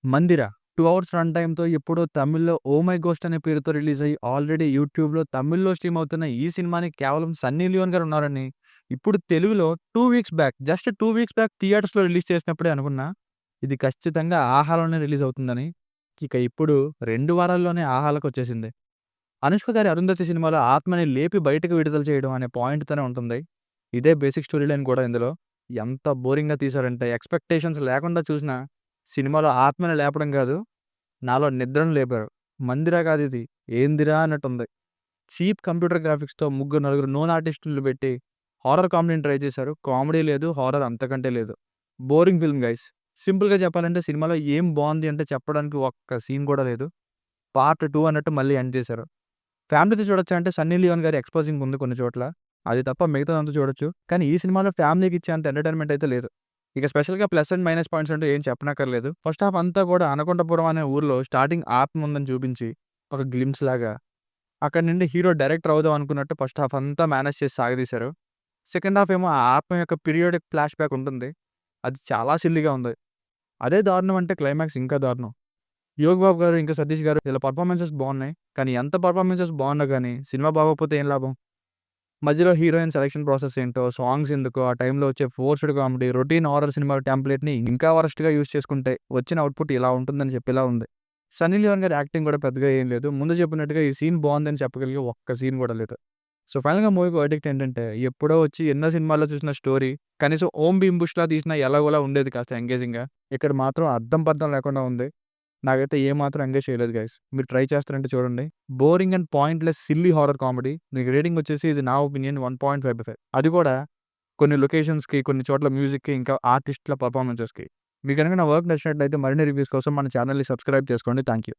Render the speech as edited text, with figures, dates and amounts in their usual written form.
'మందిర' 2 hours run టైమ్‌తో ఎప్పుడో తమిళ్‌లో 'ఓహ్ మై గోస్ట్' అనే పేరుతో రిలీజ్ అయ్యి ఆల్రెడీ యూట్యూబ్‌లో తమిళ్‌లో స్ట్రీమ్ అవుతున్న ఈ సినిమాని కేవలం 'సన్నీ లియోన్' గారు ఉన్నారని ఇప్పుడు తెలుగులో 2 weeks back just 2 weeks back థియేటర్స్‌లో రిలీజ్ చేసినప్పుడే అనుకున్నా. ఇది ఖచ్చితంగా 'ఆహాలోనే' రిలీజ్ అవుతుందని. ఇక ఇప్పుడు 2 వారాల్లోనే 'ఆహా'లకొచ్చేసింది. అనుష్క గారి 'అరుంధతి' సినిమాలో ఆత్మని లేపి బయటకు విడుదల చేయడం అనే పాయింట్‌తోనే ఉంటుంది. ఇదే బేసిక్ స్టోరీ లైన్ కూడా ఇందులో. ఎంత బోరింగ్‌గా తీశారంటే ఎక్స్‌పెక్టేషన్స్ లేకుండా చూసినా సినిమాలో ఆత్మని లేపడం కాదు, నాలో నిద్రను లేపారు. 'మందిర' కాదిది. ఏందిరా అన్నట్టుంది. చీప్ కంప్యూటర్ గ్రాఫిక్స్‌తో ముగ్గురు, నలుగురు నోన్ ఆర్టిస్టులు పెట్టి హారర్ కామెడీని ట్రై చేశారు. కామెడీ లేదు, హారర్ అంతకంటే లేదు. Boring film guys. సింపుల్‌గా చెప్పాలంటే సినిమాలో ఏం బావుంది అంటే చెప్పడానికి ఒక్క సీన్ కూడా లేదు. పార్ట్ 2 అన్నట్టు మళ్ళీ ఎండ్ చేశారు. ఫ్యామిలీతో చూడొచ్చా అంటే 'సన్నీ లియోన్' గారి ఎక్స్‌పోజింగ్ ఉంది కొన్ని చోట్ల. అది తప్ప మిగతాదంతా చూడొచ్చు. కానీ ఈ సినిమాలో ఫ్యామిలీకి ఇచ్చేంత ఎంటర్‌టైన్‌మెంట్ అయితే లేదు. ఇక స్పెషల్‌గా ప్లస్ అండ్ మైనస్ పాయింట్స్ అంటూ ఏం చెప్పనక్కర్లేదు. ఫస్ట్ హాఫ్ అంతా కూడా అనకొండపురం అనే ఊర్లో స్టార్టింగ్ ఆత్మ ఉందని చూపించి, ఒక గ్లింప్స్ లాగా అక్కడి నుండి హీరో డైరెక్టర్ అవుదాం అనుకున్నట్టు ఫస్ట్ హాఫ్ అంతా మేనేజ్ చేసి సాగదీశారు. సెకండ్ హాఫ్ ఏమో ఆ ఆత్మ యొక్క పీరియాడిక్ ఫ్లాష్ బ్యాక్ ఉంటుంది. అది చాలా సిల్లీగా ఉంది. అదే దారుణం అంటే క్లైమాక్స్ ఇంకా దారుణం. 'యోగి బాబు' గారు, ఇంకా 'సతీష్' గారు వీళ్ళ పెర్ఫార్మన్సెస్ బావున్నాయి. కానీ ఎంత పెర్ఫార్మన్సెస్ బావున్నా గానీ సినిమా బాగోకపోతే ఏం లాభం? మధ్యలో హీరోయిన్ సెలక్షన్ ప్రాసెస్ ఏంటో, సాంగ్స్ ఎందుకో, ఆ టైంలో వచ్చే ఫోర్స్‌డ్ కామెడీ, రొటీన్ హారర్ సినిమా టెంప్లేట్‌ని ఇంకా వరస్ట్‌గా యూజ్ చేసుకుంటే వచ్చిన అవుట్‌పుట్ ఇలా ఉంటుందని చెప్పేలా ఉంది. 'సన్నీ లియోన్' గారి యాక్టింగ్ కూడా పెద్దగా ఏం లేదు. ముందు చెప్పినట్టుగా ఈ సీన్ బావుందని చెప్పగలిగే ఒక్క సీన్ కూడా లేదు. సో, ఫైనల్‌గా మూవీకి వర్డిక్ట్ ఏంటంటే ఎప్పుడో వచ్చి ఎన్నో సినిమాల్లో చూసిన స్టోరీ కనీసం 'ఓం భీమ్ బుష్‌లా' తీసినా ఎలాగోలా ఉండేది కాస్త ఎంగేజింగ్‌గా. ఇక్కడ మాత్రం అద్దం పద్దం లేకుండా ఉంది. నాకైతే ఏమాత్రం ఎంగేజ్ చేయలేదు గైస్. మీరు ట్రై చేస్తారంటే చూడండి. Boring and pointless silly horror comedy. దీనికి రేటింగ్ వచ్చేసి ఇది నా ఒపీనియన్ 1.5/5. అది కూడా కొన్ని లొకేషన్స్‌కి, కొన్ని చోట్ల మ్యూజిక్‌కి, ఇంకా ఆర్టిస్ట్‌ల పెర్ఫార్మన్సెస్‌కి. మీకు గనుక నా వర్క్ నచ్చినట్లయితే మరిన్ని రివ్యూస్ కోసం మన ఛానెల్‌ని సబ్స్క్రైబ్ చేసుకోండి. Thank you.